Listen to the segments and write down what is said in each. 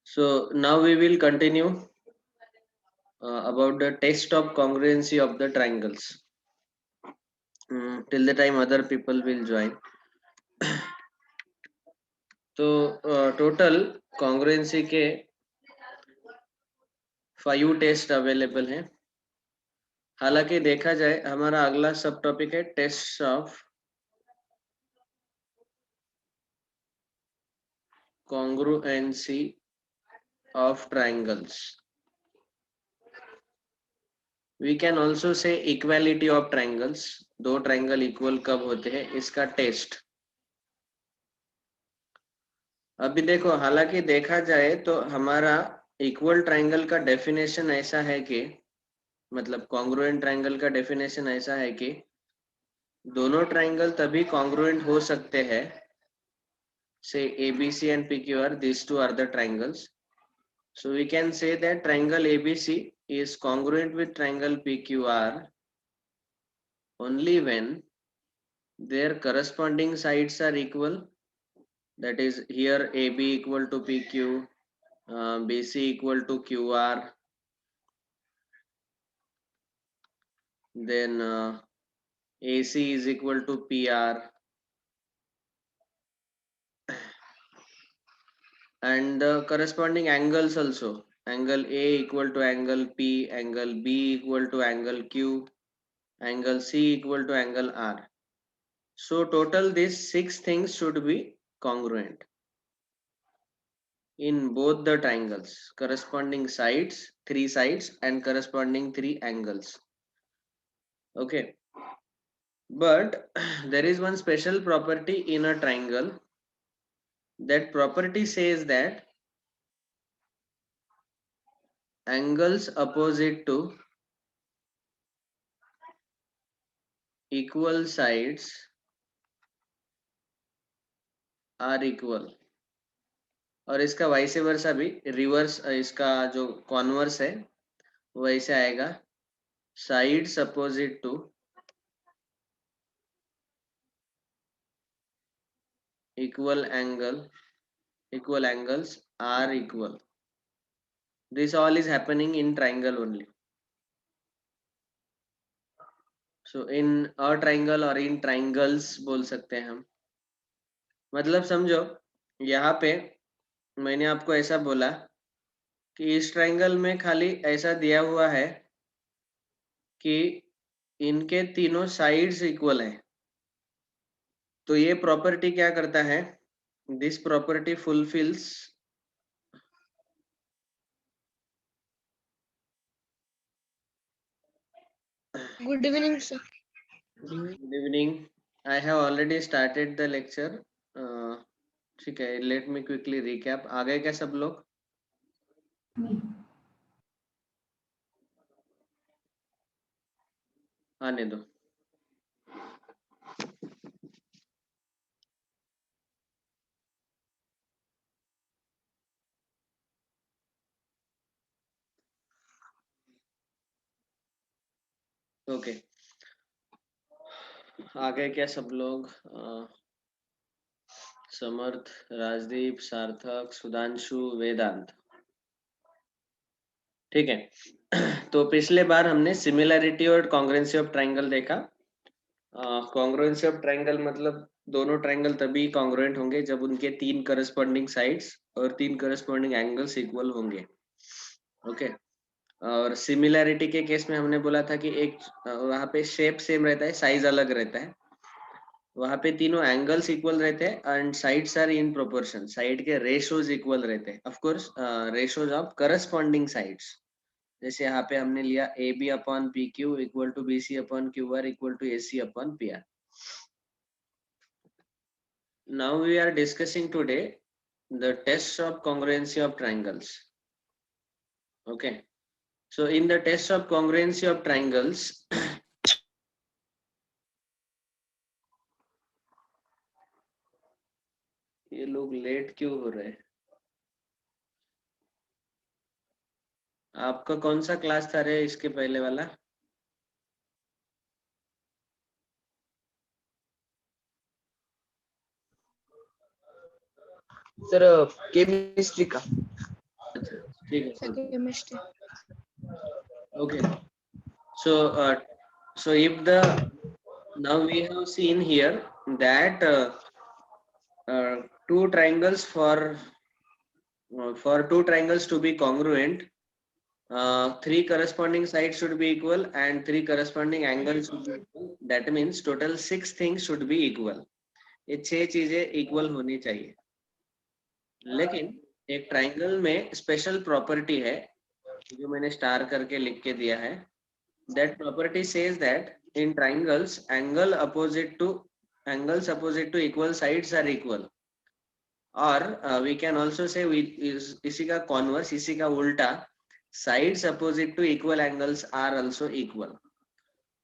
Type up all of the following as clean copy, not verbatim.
So now we will continue about the test of congruency of the triangles. Till the time other people will join. तो total congruency के 5 test available हैं. हालांकि देखा जाए हमारा अगला सब टॉपिक है test of congruency of triangles. We can also say equality of triangles. दो ट्रायंगल इक्वल कब होते हैं इसका टेस्ट. अभी देखो, हालांकि देखा जाए तो हमारा इक्वल ट्रायंगल का डेफिनेशन ऐसा है कि मतलब कॉन्ग्रुएंट ट्रायंगल का डेफिनेशन ऐसा है कि दोनों ट्रायंगल तभी कॉन्ग्रुएंट हो सकते हैं. Say ABC and PQR, these two are the triangles. So we can say that triangle ABC is congruent with triangle PQR only when their corresponding sides are equal. That is, here AB equal to PQ, BC equal to QR, then AC is equal to PR, and the corresponding angles also. Angle A equal to angle P, angle B equal to angle Q, angle C equal to angle R. So total these 6 things should be congruent in both the triangles, corresponding sides, 3 sides and corresponding 3 angles. Okay, but there is one special property in a triangle. That property says that angles opposite to equal sides are equal. और इसका vice versa भी reverse, इसका जो converse है वैसे आएगा. Sides opposite to equal angles are equal. This all is happening in triangle only. So in a triangle or in triangles बोल सकते हैं हम. मतलब समझो, यहाँ पे मैंने आपको ऐसा बोला कि इस ट्रायंगल में खाली ऐसा दिया हुआ है कि इनके तीनों साइड्स इक्वल है. तो ये प्रॉपर्टी क्या करता है? This property fulfils Good evening, sir. Good evening. I have already started the lecture. ठीक है, let me quickly recap. आ गए क्या सब लोग? आने दो. ओके, आ गए क्या सब लोग? समर्थ, राजदीप, सार्थक, सुधांशु, वेदांत. ठीक है. तो पिछले बार हमने सिमिलैरिटी और कॉन्ग्रुएंसी ऑफ ट्रायंगल देखा. कॉन्ग्रुएंसी ऑफ ट्रायंगल मतलब दोनों ट्रायंगल तभी कॉन्ग्रुएंट होंगे जब उनके 3 करस्पॉन्डिंग साइड्स और 3 करस्पॉन्डिंग एंगल्स इक्वल होंगे. ओके. और सिमिलैरिटी के केस में हमने बोला था कि एक वहां पे शेप सेम रहता है, साइज अलग रहता है. वहां पे तीनों एंगल्स इक्वल रहते हैं and sides are in proportion. Side के रेशोज इक्वल रहते हैं. Of course ratios of corresponding sides. जैसे यहाँ पे हमने लिया A B upon P Q equal to B C upon Q R equal to A C upon P R. Now we are discussing today the test of congruency of triangles. Okay, so in the test of congruency of triangles, ये लोग late क्यों हो रहे हैं? आपका कौन सा class था रे इसके पहले वाला? सर केमिस्ट्री का। अच्छा ठीक है कोई chemistry okay so if the now we have seen here that two triangles for two triangles to be congruent three corresponding sides should be equal and three corresponding angles should be equal that means total six things should be equal ये छह चीजें equal होनी चाहिए लेकिन एक triangle में special property है जो मैंने स्टार करके लिख के दिया है that property says that in triangles angles opposite to equal sides are equal or we can also say इसी का converse इसी का उल्टा sides opposite to equal angles are also equal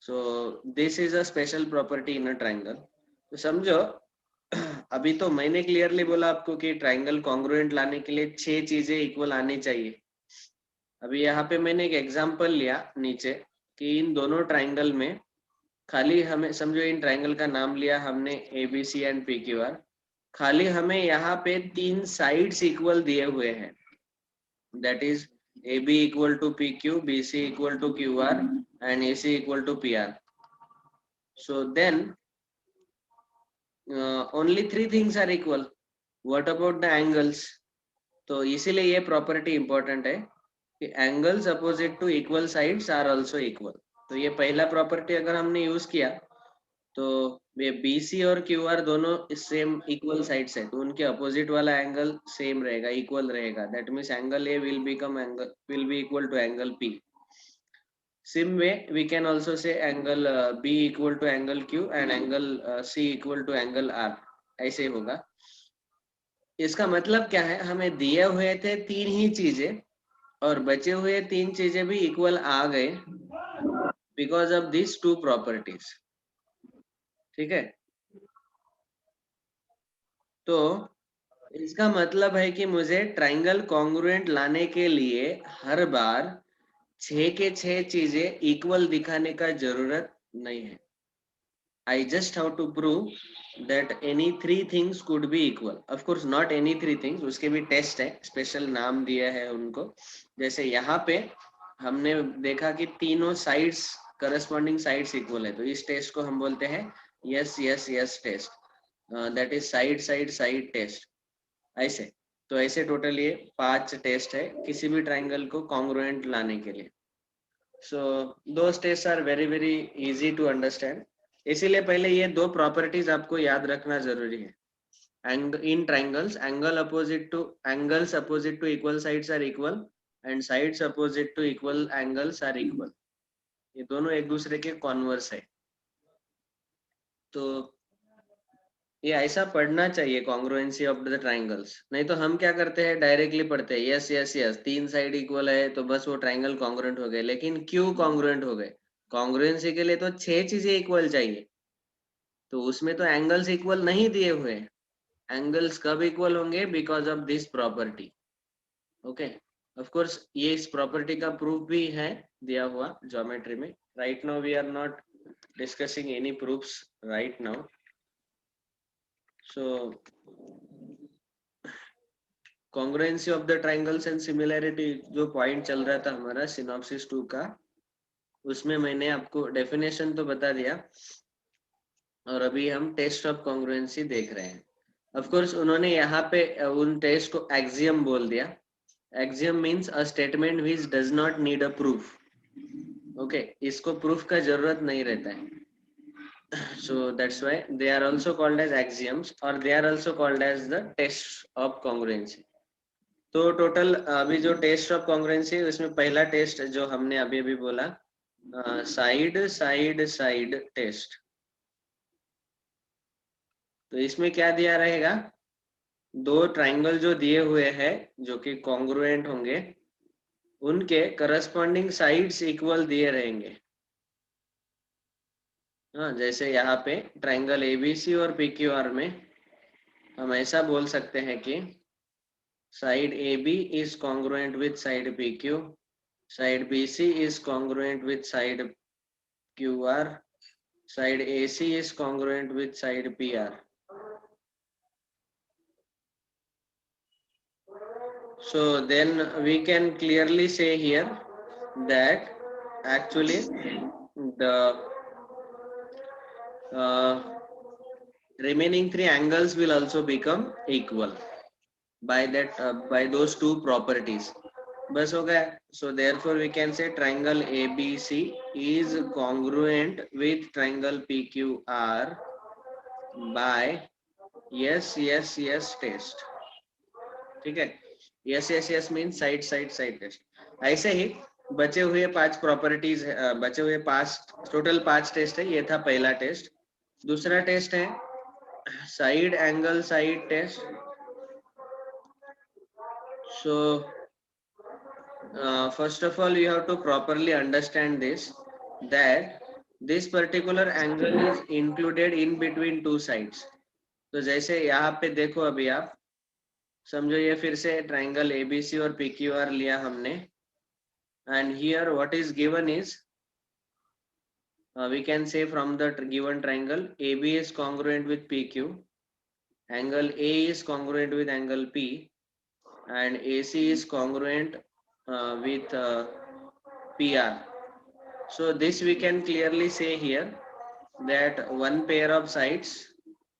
so this is a special property in a triangle तो समझो अभी तो मैंने क्लियरली बोला आपको कि ट्राइंगल कॉन्ग्रुएंट लाने के लिए छह चीजें इक्वल आनी चाहिए अभी यहाँ पे मैंने एक एग्जांपल लिया नीचे कि इन दोनों ट्राइंगल में खाली हमें समझो इन ट्राइंगल का नाम लिया हमने ABC एंड PQR खाली हमें यहाँ पे तीन साइड्स इक्वल दिए हुए हैं that is AB equal to PQ BC equal to QR and AC equal to PR so then only three things are equal what about the angles तो इसीलिए ये प्रॉपर्टी इंपॉर्टेंट है कि angles opposite to equal sides are also equal तो ये पहला property अगर हमने यूज किया तो ये BC और QR दोनों सेम इक्वल साइड्स है तो उनके अपोजिट वाला एंगल सेम रहेगा इक्वल रहेगा that means angle A will be equal to angle P same way we can also say angle B equal to angle Q and angle C equal to angle R ऐसे होगा इसका मतलब क्या है हमें दिए हुए थे तीन ही चीजें और बचे हुए तीन चीजें भी इक्वल आ गए because of this two properties ठीक है तो इसका मतलब है कि मुझे ट्राइंगल कॉन्ग्रुएंट लाने के लिए हर बार छह के छह चीजें इक्वल दिखाने का जरूरत नहीं है I just have to prove that any three things could be equal. Of course, not any three things. उसके भी टेस्ट है, स्पेशल नाम दिया है उनको. जैसे यहाँ पे हमने देखा कि तीनों साइड्स करस्पॉन्डिंग साइड्स इक्वल है, तो इस टेस्ट को हम बोलते हैं S S S test. That is side side side test. ऐसे तो ऐसे टोटल ये 5 टेस्ट है किसी भी ट्राइंगल को कॉन्ग्रुएंट लाने के लिए. So those test are very very easy to understand. इसीलिए पहले ये दो प्रॉपर्टीज आपको याद रखना जरूरी है. And in triangles angles opposite to equal sides are equal and sides opposite to equal angles are equal. ये दोनों एक दूसरे के कॉन्वर्स है. तो ये ऐसा पढ़ना चाहिए कॉन्ग्रुएंसी ऑफ द ट्राइंगल्स. नहीं तो हम क्या करते हैं डायरेक्टली पढ़ते हैं यस यस यस तीन साइड इक्वल है तो बस वो ट्राइंगल कॉन्ग्रुएंट हो गए. लेकिन क्यों कॉन्ग्रुएंट हो गए? कॉन्ग्रुएंसी के लिए तो छह चीजें इक्वल चाहिए तो उसमें तो एंगल्स इक्वल नहीं दिए हुए. एंगल्स कब इक्वल होंगे? Because of this property. Okay of course ये इस प्रॉपर्टी का प्रूफ भी है दिया हुआ ज्योमेट्री में. Right now we are not discussing any proofs right now. So congruency of the triangles and similarity जो पॉइंट चल रहा था हमारा सिनॉप्सिस 2 का उसमें मैंने आपको डेफिनेशन तो बता दिया और अभी हम टेस्ट ऑफ कॉन्ग्रुएंसी देख रहे हैं. ऑफ कोर्स उन्होंने यहाँ पे उन टेस्ट को एक्सियम बोल दिया. Axiom means a statement which does not need a proof. Okay इसको प्रूफ का जरूरत नहीं रहता है. so that's why they are also called as axioms or they are also called as the tests of congruency. तो total अभी जो test of congruency उसमें पहला टेस्ट जो हमने अभी अभी बोला साइड साइड साइड टेस्ट. तो इसमें क्या दिया रहेगा? दो ट्राइंगल जो दिए हुए हैं जो कि कॉन्ग्रुएंट होंगे उनके करस्पॉन्डिंग साइड्स इक्वल दिए रहेंगे. हाँ जैसे यहाँ पे ट्राइंगल ABC और PQR में हम ऐसा बोल सकते हैं कि side AB is congruent with side PQ, side BC is congruent with side QR, side AC is congruent with side PR. So then we can clearly say here that actually the remaining three angles will also become equal by that by those two properties. बस हो गया. So therefore we can say triangle ABC is congruent with triangle PQR by yes yes yes test. ठीक है. yes yes yes means side side side test. ऐसे ही बचे हुए 5 properties, बचे हुए 5 टोटल 5 टेस्ट है. ये था पहला टेस्ट. दूसरा टेस्ट है side angle side test. So first of all you have to properly understand this, that this particular angle is included in between two sides. तो जैसे यहाँ पे देखो, अभी आप समझो ये फिर से ट्राइंगल एबीसी और पीक्यूआर लिया हमने, and here what is given is we can say from the given triangle AB is congruent with PQ, angle A is congruent with angle P, and AC is congruent with PR. So this we can clearly say here that one pair of sides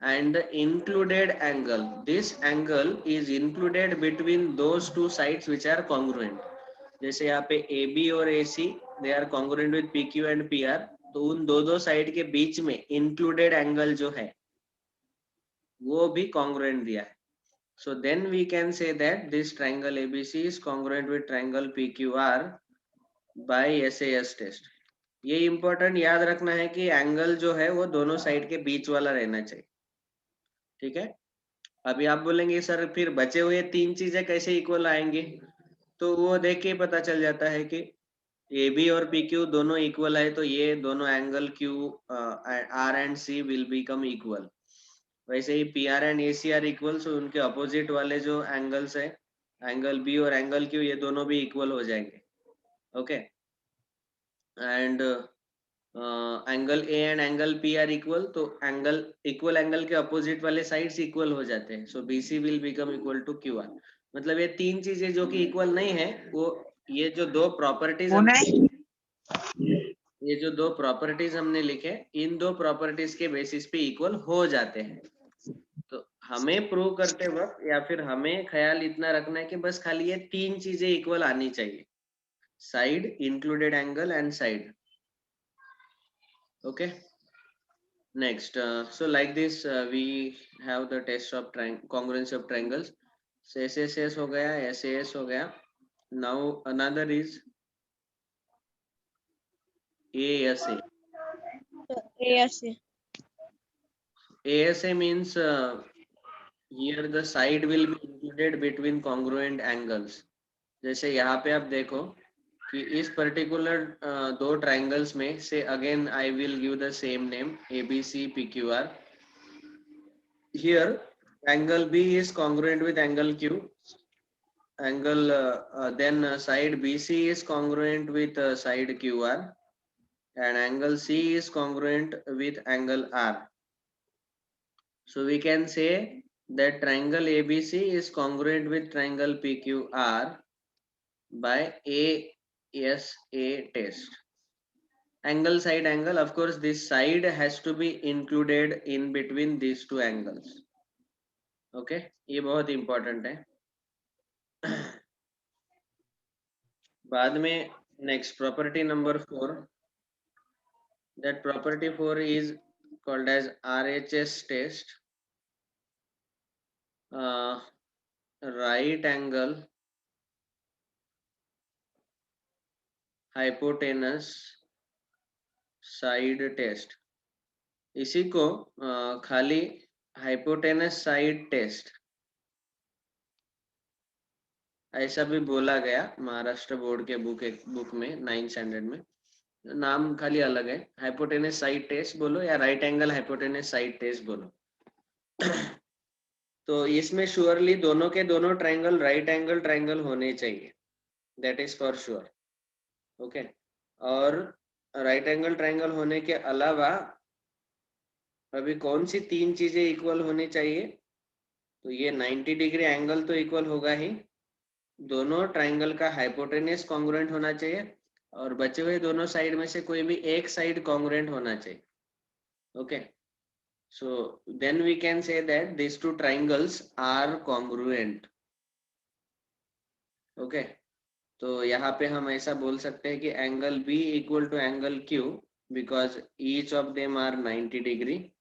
and the included angle, this angle is included between those two sides which are congruent. जैसे यहाँ पे AB और AC they are congruent with PQ and PR, तो उन दो side के बीच में included angle जो है वो भी congruent दिया है. So then we can say that this triangle ABC is congruent with triangle PQR by SAS test. ये इंपॉर्टेंट याद रखना है कि एंगल जो है वो दोनों साइड के बीच वाला रहना चाहिए. ठीक है. अभी आप बोलेंगे सर फिर बचे हुए 3 चीजें कैसे इक्वल आएंगे, तो वो देख के पता चल जाता है कि ए बी और पी क्यू दोनों इक्वल है, तो ये दोनों angle Q R and C will become equal. वैसे ही P R and A C are equal, so उनके अपोजिट वाले जो एंगल्स है एंगल बी और एंगल क्यू ये दोनों भी इक्वल हो जाएंगे. Okay. And angle A and angle P are equal, तो एंगल इक्वल एंगल के अपोजिट वाले साइड्स इक्वल हो जाते हैं. So B C will become equal to Q R. मतलब ये 3 चीजें जो कि इक्वल नहीं है, वो ये जो दो प्रॉपर्टीज हमने लिखे, इन दो प्रॉपर्टीज के बेसिस पे इक्वल हो जाते हैं. तो हमें प्रूव करते वक्त या फिर हमें ख्याल इतना रखना है कि बस खाली ये 3 चीजें इक्वल आनी चाहिए, side, included angle and side. Okay. Next, so like this we have the test of congruency of triangles. So SSS हो गया, SAS हो गया. Now another is ASA. ASA. ASA means here the side will be included between congruent angles. जैसे यहाँ पे आप देखो कि इस पर्टिकुलर दो ट्राइंगल्स में से again I will give the same name ABC PQR. Here angle B is congruent with angle Q. Angle then side BC is congruent with side QR, and angle C is congruent with angle R. So we can say that triangle ABC is congruent with triangle PQR by ASA test. Angle side angle, of course this side has to be included in between these two angles. Okay, ये बहुत important है. बाद में next property number 4, that property 4 is called as RHS test. Right angle hypotenuse side test. इसी को खाली hypotenuse side test ऐसा भी बोला गया महाराष्ट्र बोर्ड के बुक में 9th स्टैंडर्ड में. नाम खाली अलग है, हाइपोटेनस साइड टेस्ट बोलो या right angle hypotenuse side test बोलो. तो इसमें श्योरली दोनों के दोनों ट्राइंगल राइट एंगल ट्राइंगल होने चाहिए, that is for sure. Okay. और राइट एंगल ट्राइंगल होने के अलावा अभी कौन सी 3 चीजें इक्वल होनी चाहिए, तो ये 90 डिग्री एंगल तो इक्वल होगा ही, दोनों ट्राइंगल का हाइपोटेनस कॉन्ग्रुएंट होना चाहिए और बचे हुए दोनों साइड में से कोई भी एक साइड कॉन्ग्रुएंट होना चाहिए. Okay, so then we can say that these two triangles are congruent. Okay, तो यहाँ पे हम ऐसा बोल सकते हैं कि angle B equal to angle Q because each of them are 90 degree.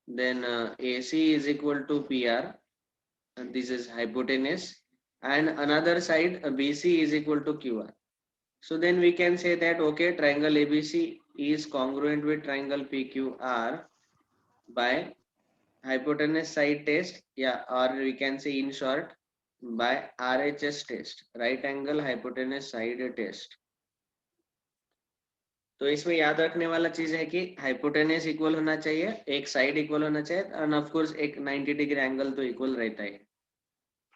Then AC is equal to PR and this is hypotenuse, and another side BC is equal to QR. So then we can say that okay, triangle ABC is congruent with triangle PQR by hypotenuse side test, yeah, or we can say in short by RHS test, right angle hypotenuse side test. तो इसमें याद रखने वाला चीज है कि hypotenuse equal होना चाहिए, एक साइड इक्वल होना चाहिए, और ऑफ कोर्स एक 90 डिग्री एंगल तो इक्वल रहता है.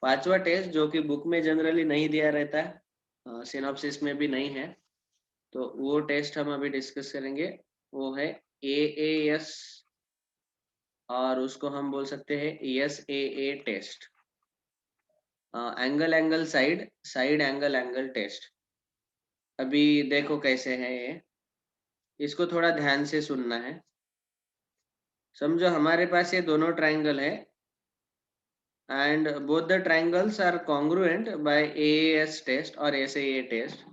पांचवा टेस्ट जो कि बुक में जनरली नहीं दिया रहता है, सिनॉप्सिस में भी नहीं है, तो वो टेस्ट हम अभी डिस्कस करेंगे. वो है AAS और उसको हम बोल सकते हैं SAA test, angle angle side side angle angle test. अभी देखो कैसे है ये, इसको थोड़ा ध्यान से सुनना है. समझो हमारे पास ये दोनों ट्राइंगल है and both the triangles are congruent by AAS test or SAA test.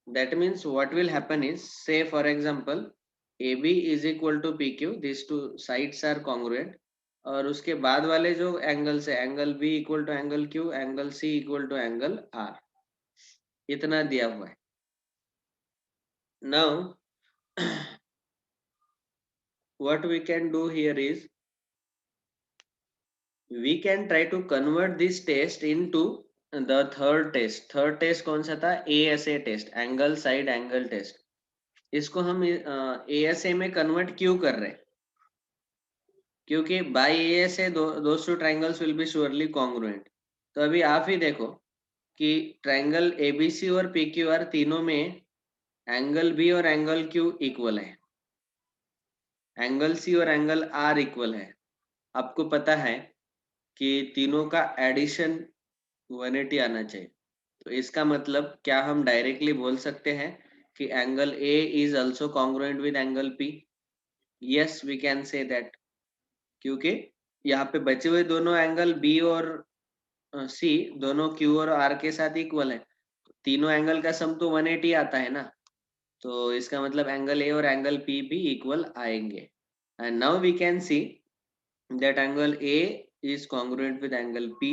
That means what will happen is, say for example AB is equal to PQ, these two sides are congruent, और उसके बाद वाले जो angles है, angle B equal to angle Q, angle C equal to angle R, इतना दिया हुआ है. Now what we can do here is we can try to convert this test into the third test. Third test कौन सा था? ASA test, angle side angle test. इसको हम ASA में कन्वर्ट क्यों कर रहे हैं? क्योंकि bye ASA those two triangles will be surely congruent. तो अभी आप ही देखो कि ट्राइंगल ABC और PQR तीनों में एंगल B और एंगल Q इक्वल है, एंगल C और एंगल R इक्वल है. आपको पता है कि तीनों का एडिशन 180 आना चाहिए. तो इसका मतलब क्या हम डायरेक्टली बोल सकते हैं कि angle A is also congruent with angle P? Yes, we can say that. क्योंकि यहाँ पे बचे हुए दोनों एंगल B और C दोनों Q और R के साथ इक्वल है. तीनों एंगल का सम तो 180 आता है ना, तो इसका मतलब एंगल A और एंगल P भी इक्वल आएंगे. And now we can see that angle A is congruent with angle P,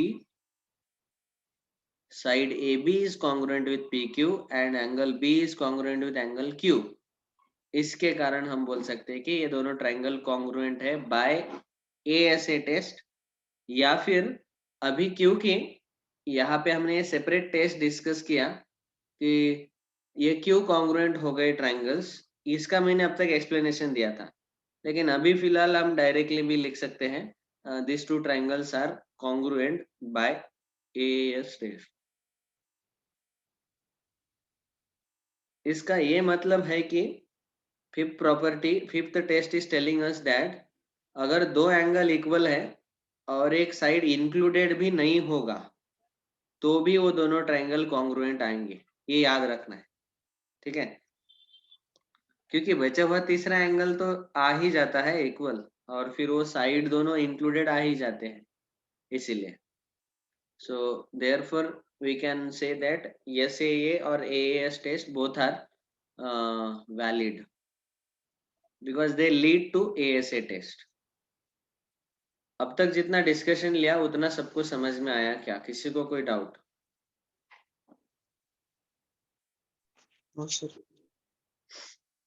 side AB is congruent with PQ and angle B is congruent with angle Q. इसके कारण हम बोल सकते हैं कि ये दोनों ट्राइंगल कॉन्ग्रुएंट है बाय ASA टेस्ट. या फिर अभी क्योंकि यहाँ पे हमने सेपरेट टेस्ट डिस्कस किया कि ये क्यों कॉन्ग्रुएंट हो गए ट्राइंगल्स, इसका मैंने अब तक एक्सप्लेनेशन दिया था, लेकिन अभी फिलहाल हम डायरेक्टली भी लिख सकते हैं this two triangles are congruent by AAS test. इसका ये मतलब है कि fifth test is telling us that अगर दो एंगल इक्वल है और एक साइड इंक्लूडेड भी नहीं होगा तो भी वो दोनों ट्राइंगल कॉन्ग्रुएंट आएंगे. ये याद रखना है, ठीक है? क्योंकि बचा हुआ तीसरा एंगल तो आ ही जाता है इक्वल, और फिर वो साइड दोनों इंक्लूडेड आ ही जाते हैं, इसीलिए. So therefore we can say that SAA or AAS test both are valid because they lead to ASA test. अब तक जितना डिस्कशन लिया उतना सबको समझ में आया क्या? किसी को कोई doubt? No, sir.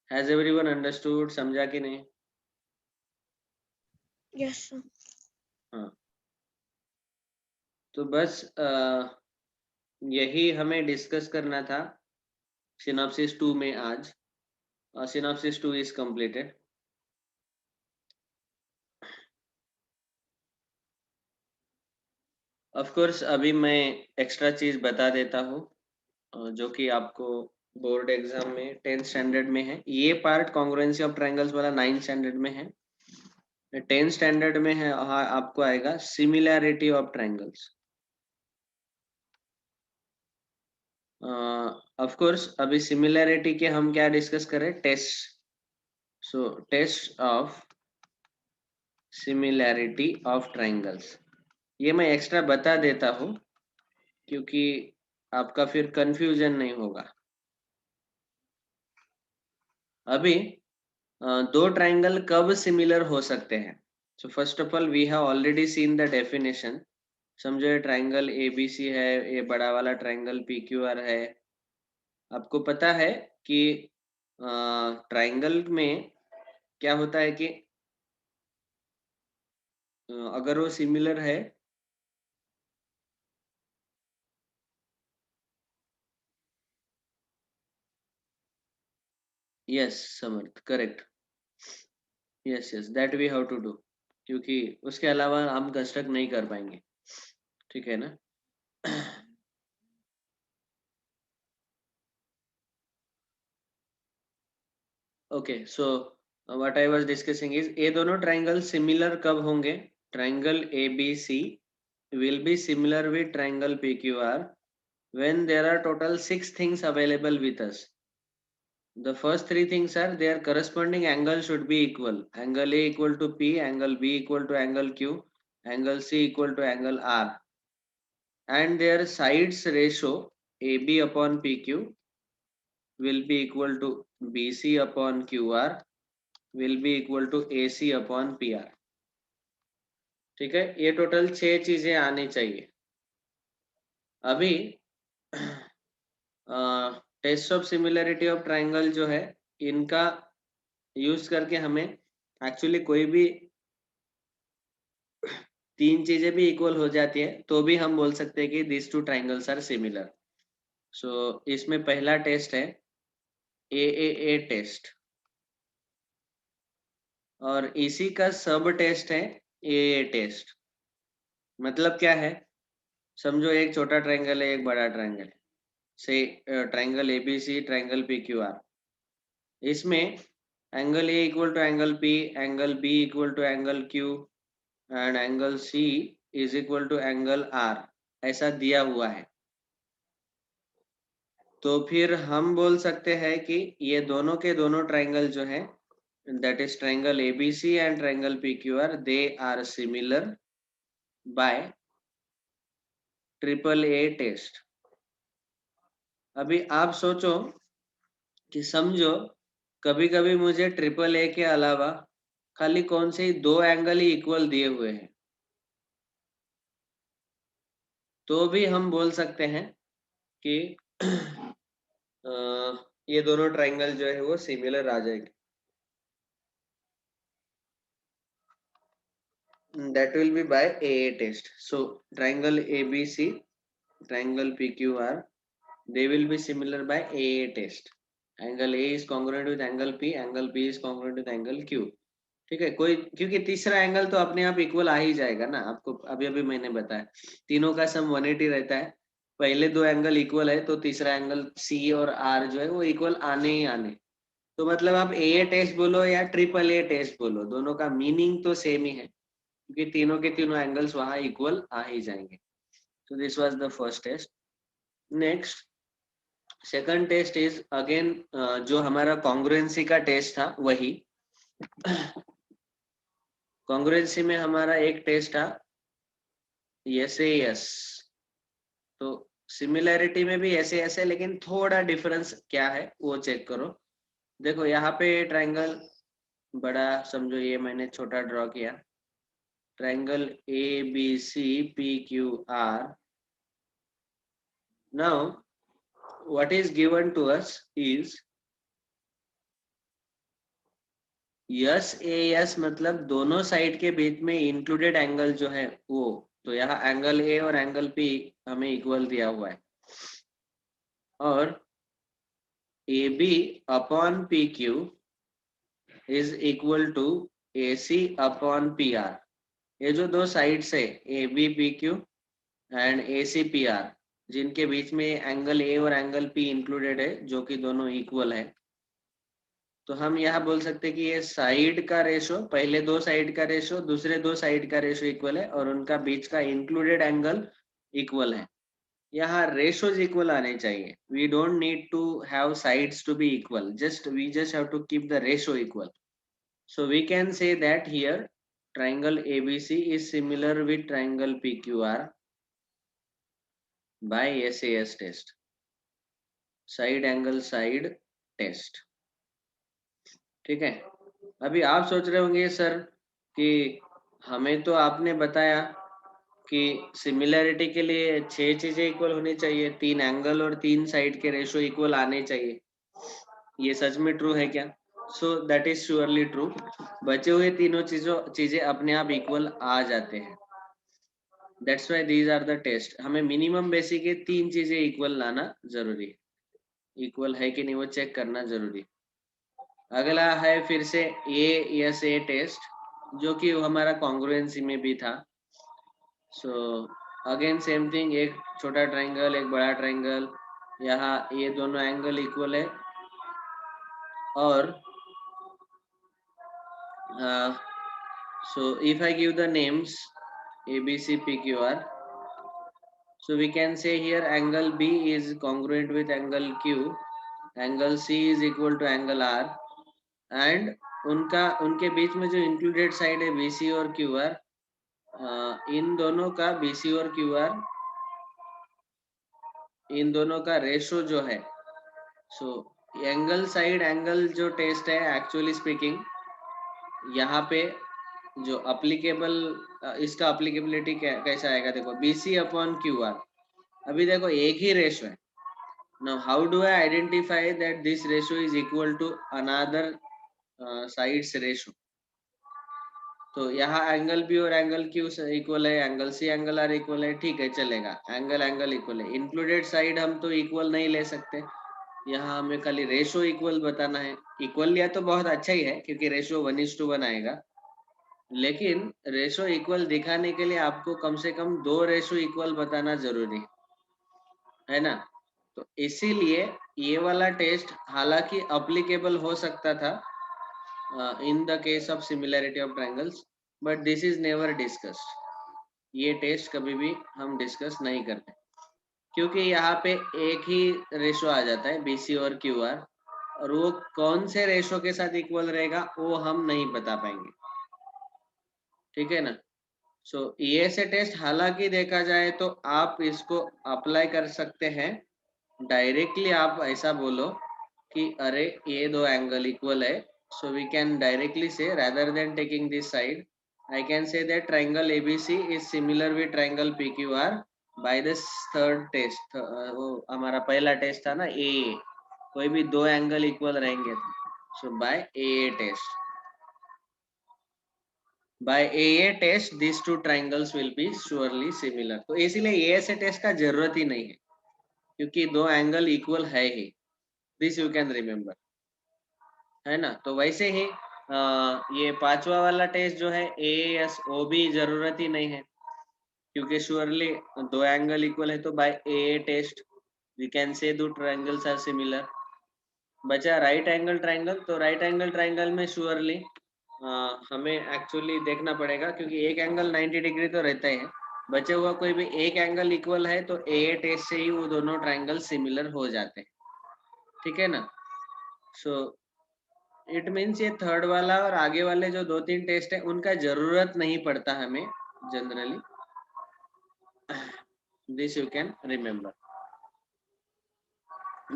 Has everyone understood? समझा कि नहीं? Yes, sir. हाँ, तो बस यही हमें डिस्कस करना था सिनॉप्सिस 2 में आज. Synopsis 2 is completed. Of course अभी मैं एक्स्ट्रा चीज बता देता हूँ जो कि आपको बोर्ड एग्जाम में 10th स्टैंडर्ड में है. ये पार्ट कॉन्ग्रुएंसी ऑफ ट्रायंगल्स वाला 9th स्टैंडर्ड में है. 10th स्टैंडर्ड में है, आपको आएगा similarity of triangles. Of course अभी सिमिलैरिटी के हम क्या डिस्कस करें, test. So test of similarity of triangles, ये मैं एक्स्ट्रा बता देता हूँ क्योंकि आपका फिर कंफ्यूजन नहीं होगा. अभी दो ट्राइंगल कब सिमिलर हो सकते हैं? So first of all we have already seen the definition. समझो ये ट्राइंगल एबीसी है, ये बड़ा वाला ट्राइंगल पीक्यूआर है. आपको पता है कि ट्राइंगल में क्या होता है कि अगर वो सिमिलर है, yes Samarth, correct, yes yes, that we have to do, क्योंकि उसके अलावा हम कंस्ट्रक्ट नहीं कर पाएंगे. ठीक है ना? Okay, so what I was discussing is, ये दोनों ट्राइंगल सिमिलर कब होंगे? Triangle ABC will be similar with triangle PQR when there are total 6 things available with us. The first 3 things are their corresponding angle should be equal. Angle A equal to P, angle B equal to angle Q, angle C equal to angle R, and their sides ratio AB upon PQ will be equal to BC upon QR will be equal to AC upon PR. ठीक है, ये total 6 चीजें आनी चाहिए. अभी test of similarity of triangle जो है, इनका यूज करके हमें एक्चुअली कोई भी 3 चीजें भी इक्वल हो जाती है तो भी हम बोल सकते हैं कि this two triangles are similar. So इसमें पहला टेस्ट है ए टेस्ट, और इसी का सब टेस्ट है ए टेस्ट. मतलब क्या है? समझो एक छोटा ट्राइंगल है, एक बड़ा ट्राइंगल है, say triangle ABC, triangle PQR. इसमें angle A equal to angle P, angle B equal to angle Q and angle C is equal to angle R, ऐसा दिया हुआ है. तो फिर हम बोल सकते हैं कि ये दोनों के दोनों ट्राइंगल जो है, that is triangle ABC and triangle PQR, they are similar by triple A test. अभी आप सोचो कि समझो कभी कभी मुझे ट्रिपल ए के अलावा खाली कौन से ही 2 एंगल ही इक्वल दिए हुए हैं, तो भी हम बोल सकते हैं कि ये दोनों ट्राइंगल जो है वो सिमिलर आ जाएंगे. That will be by AA test. So triangle ABC, triangle PQR, they will be similar by AA test. Angle A is congruent with angle P, angle P is congruent with angle Q. ठीक है, कोई क्योंकि तीसरा angle तो अपने आप equal आ ही जाएगा ना. आपको अभी अभी मैंने बताया तीनों का सम 180 रहता है. पहले 2 एंगल इक्वल है तो तीसरा एंगल C और R जो है वो इक्वल आने ही आने. तो मतलब आप AA टेस्ट बोलो या ट्रिपल ए टेस्ट बोलो, दोनों का मीनिंग तो सेम ही है क्योंकि तीनों के तीनों एंगल्स वहां इक्वल आ ही जाएंगे. So this was the first test. Next, second test is again जो हमारा कॉन्ग्रुएंसी का टेस्ट था वही. कॉन्ग्रुएंसी में हमारा एक टेस्ट था एस. तो सिमिलैरिटी में भी ऐसे ऐसे, लेकिन थोड़ा डिफरेंस क्या है वो चेक करो. देखो यहाँ पे ट्राइंगल बड़ा समझो, ये मैंने छोटा ड्रॉ किया. Triangle ABC PQR. Now what is given to us is SAS, मतलब दोनों साइड के बीच में इंक्लूडेड एंगल जो है वो. तो यहाँ एंगल A और एंगल P हमें इक्वल दिया हुआ है, और AB upon PQ is equal to AC upon PR. ये जो दो साइड्स है AB PQ and AC PR, जिनके बीच में एंगल A और एंगल P इंक्लूडेड है, जो कि दोनों इक्वल है, तो हम यहाँ बोल सकते हैं कि ये साइड का रेशो, पहले 2 साइड का रेशो, दूसरे 2 साइड का रेशो इक्वल है, और उनका बीच का इंक्लूडेड एंगल इक्वल है. यहाँ रेशोज इक्वल आने चाहिए. We don't need to have sides to be equal. We just have to keep the ratio equal. So we can say that here triangle ABC is similar with triangle PQR by SAS test. Side angle side test. ठीक है. अभी आप सोच रहे होंगे sir कि हमें तो आपने बताया कि सिमिलैरिटी के लिए 6 चीजें इक्वल होनी चाहिए, 3 एंगल और 3 साइड के रेशो इक्वल आने चाहिए. ये सच में ट्रू है क्या? So that is surely true. बचे हुए तीनों चीजें अपने आप इक्वल आ जाते हैं. That's why these are the test. हमें मिनिमम बेसिक के 3 चीजें इक्वल लाना जरूरी है. इक्वल है कि नहीं वो चेक करना जरूरी. अगला है फिर से ए टेस्ट, जो कि हमारा कॉन्ग्रुएंसी में भी था. सो अगेन सेम थिंग, एक छोटा ट्रायंगल एक बड़ा ट्रायंगल, यहाँ ये दोनों एंगल इक्वल है. और so if I give the names ABC PQR, so we can say here angle B is congruent with angle Q, angle C is equal to angle R, and उनके बीच में जो included side है BC और QR, इन दोनों का BC और QR, इन दोनों का रेशो जो है, सो एंगल साइड एंगल जो टेस्ट है एक्चुअली स्पीकिंग, यहाँ पे जो अप्लीकेबल, इसका अप्लीकेबिलिटी कैसा आएगा देखो, BC अपॉन QR. अभी देखो एक ही रेशो है. Now how do I identify that this ratio is equal to another sides ratio? तो यहाँ एंगल B और एंगल Q इक्वल है, angle C angle R equal है, ठीक है चलेगा. एंगल इक्वल है. इंक्लूडेड साइड हम तो इक्वल नहीं ले सकते, यहाँ हमें खाली रेशो इक्वल बताना है. इक्वल लिया तो बहुत अच्छा ही है क्योंकि रेशो 1:1 आएगा, लेकिन रेशो इक्वल दिखाने के लिए आपको कम से कम 2 रेशो इक्वल बताना जरूरी है ना. तो इसीलिए ये वाला टेस्ट हालांकि अप्लीकेबल हो सकता था in the case of similarity of triangles, but this is never discussed. ये टेस्ट कभी भी हम डिस्कस नहीं करते क्योंकि यहाँ पे एक ही रेशो आ जाता है BC और QR, और वो कौन से रेशो के साथ इक्वल रहेगा वो हम नहीं बता पाएंगे. ठीक है ना. सो ये से टेस्ट हालांकि देखा जाए तो आप इसको अप्लाई कर सकते हैं डायरेक्टली. आप ऐसा बोलो कि अरे ये दो एंगल इक्वल है, so we can directly say rather than taking this side, I can say that triangle ABC is similar with triangle PQR by this third test. वो हमारा पहला टेस्ट था ना ए, कोई भी दो एंगल इक्वल रहेंगे, so by A test. By AA test these two triangles will be surely similar. तो इसीलिए AA से टेस्ट का जरूरत ही नहीं है क्योंकि दो एंगल इक्वल है ही. दिस यू कैन रिमेम्बर, है ना. तो वैसे ही ये पांचवा वाला टेस्ट जो है AAS भी जरूरत ही नहीं है क्योंकि श्योरली दो एंगल इक्वल है. तो by AA test we can say दो ट्रायंगल्स आर सिमिलर. बचा राइट एंगल ट्रायंगल. तो राइट एंगल ट्रायंगल में श्योरली हमें एक्चुअली देखना पड़ेगा क्योंकि एक एंगल 90 डिग्री तो रहता ही है. बचे हुआ कोई भी एक एंगल इक्वल है तो AA टेस्ट से ही वो दोनों ट्रायंगल सिमिलर हो जाते हैं. ठीक है ना. सो इट मीन्स ये थर्ड वाला और आगे वाले जो 2-3 टेस्ट है उनका जरूरत नहीं पड़ता हमें generally. This you can remember.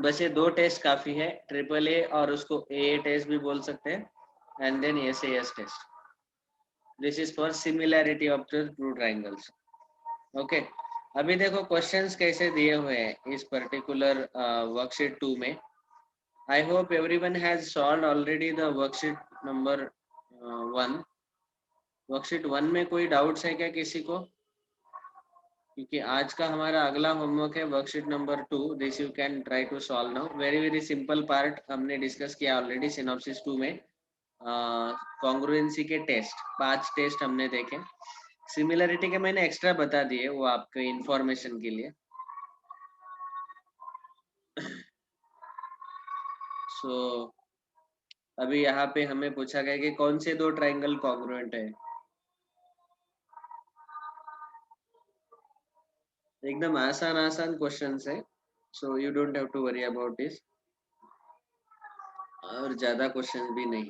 बस ये 2 टेस्ट काफी है, AA और उसको AA टेस्ट भी बोल सकते हैं, and then SAS test. This is for similarity of the two triangles. Okay. अभी देखो क्वेश्चंस कैसे दिए हुए हैं इस पर्टिकुलर वर्कशीट 2 में. I hope everyone has solved already the worksheet number 1. Worksheet 1 में कोई डाउट्स है क्या किसी को? क्योंकि आज का हमारा अगला होमवर्क है worksheet number 2. This you can try to solve now. Very simple part हमने डिस्कस किया ऑलरेडी सिनॉप्सिस 2 में. कॉन्ग्रुएंसी के टेस्ट 5 टेस्ट हमने देखे. सिमिलरिटी के मैंने एक्स्ट्रा बता दिए, वो आपके इंफॉर्मेशन के लिए. सो अभी यहाँ पे हमें पूछा गया कि कौन से दो ट्रायंगल कॉन्ग्रुएंट है. एकदम आसान आसान क्वेश्चन है, so you don't have to worry about this. और ज्यादा क्वेश्चन भी नहीं,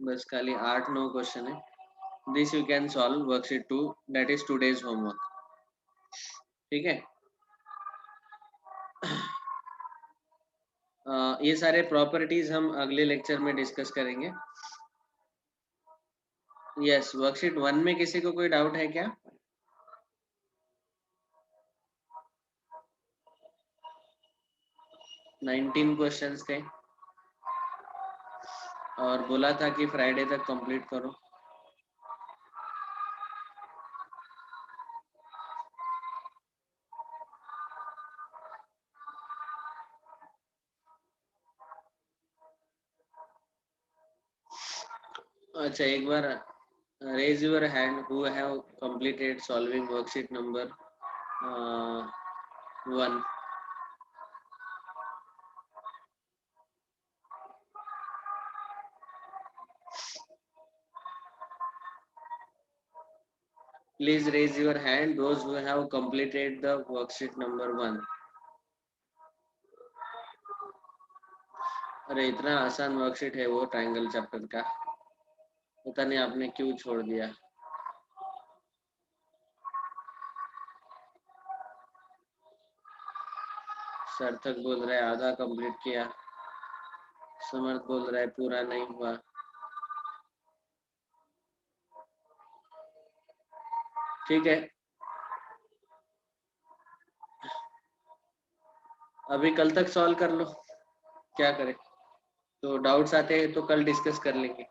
बस खाली 8-9 क्वेश्चन है। This you can solve worksheet 2, that is today's homework. ठीक है। ये सारे प्रॉपर्टीज हम अगले लेक्चर में डिस्कस करेंगे। यस, वर्कशीट 1 में किसी को कोई डाउट है क्या? नाइनटीन क्वेश्चंस थे और बोला था कि फ्राइडे तक कंप्लीट करो। अच्छा, एक बार raise your hand who have completed solving worksheet number 1. Please raise your hand those who have completed the worksheet number 1. अरे इतना आसान वर्कशीट है वो ट्रायंगल चैप्टर का, पता नहीं आपने क्यों छोड़ दिया। सार्थक बोल रहा है आधा कंप्लीट किया, समर्थ बोल रहा है पूरा नहीं हुआ। ठीक है, अभी कल तक सॉल्व कर लो, क्या करें। तो डाउट्स आते हैं तो कल डिस्कस कर लेंगे।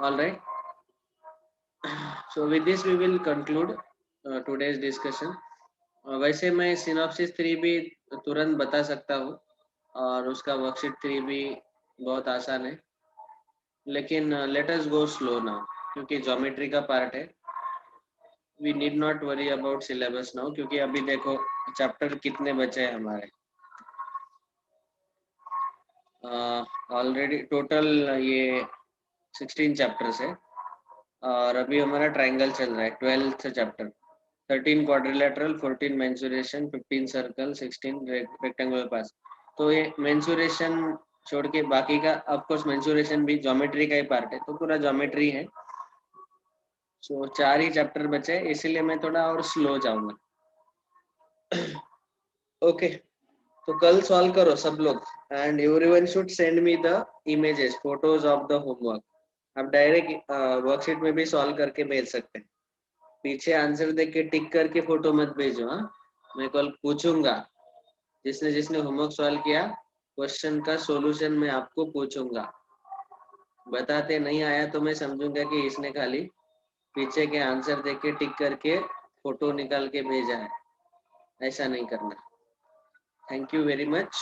All right, so with this we will conclude today's discussion. वैसे मैं सिनॉप्सिस 3 भी तुरंत बता सकता हूँ और उसका वर्कशीट 3 भी बहुत आसान है, लेकिन let us go slow now क्योंकि ज्योमेट्री का पार्ट है। We need not worry about syllabus now क्योंकि अभी देखो चैप्टर कितने बचे हैं हमारे। ऑलरेडी टोटल ये 16 चैप्टर्स है और अभी हमारा ट्रायंगल चल रहा है 12th chapter. 13 quadrilateral, 14 mensuration, 15 circle, 16 rectangular pass. तो ये मेंसुरेशन छोड़ के बाकी का, ऑफ कोर्स मेंसुरेशन भी ज्योमेट्री का ही पार्ट है, तो पूरा ज्योमेट्री है। सो 4 ही चैप्टर बचे, इसीलिए मैं थोड़ा और स्लो जाऊंगा। ओके, तो कल सॉल्व करो सब लोग and everyone should send me the images, photos of the homework. आप डायरेक्ट वर्कशीट में भी सॉल्व करके भेज सकते हैं। पीछे आंसर देख के टिक करके फोटो मत भेजो। हाँ, मैं कल पूछूंगा, जिसने जिसने होमवर्क सॉल्व किया क्वेश्चन का सॉल्यूशन मैं आपको पूछूंगा। बताते नहीं आया तो मैं समझूंगा कि इसने खाली पीछे के आंसर देख के टिक करके फोटो निकाल के भेजा है। ऐसा नहीं करना। Thank you very much.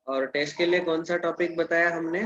और टेस्ट के लिए कौन सा टॉपिक बताया हमने?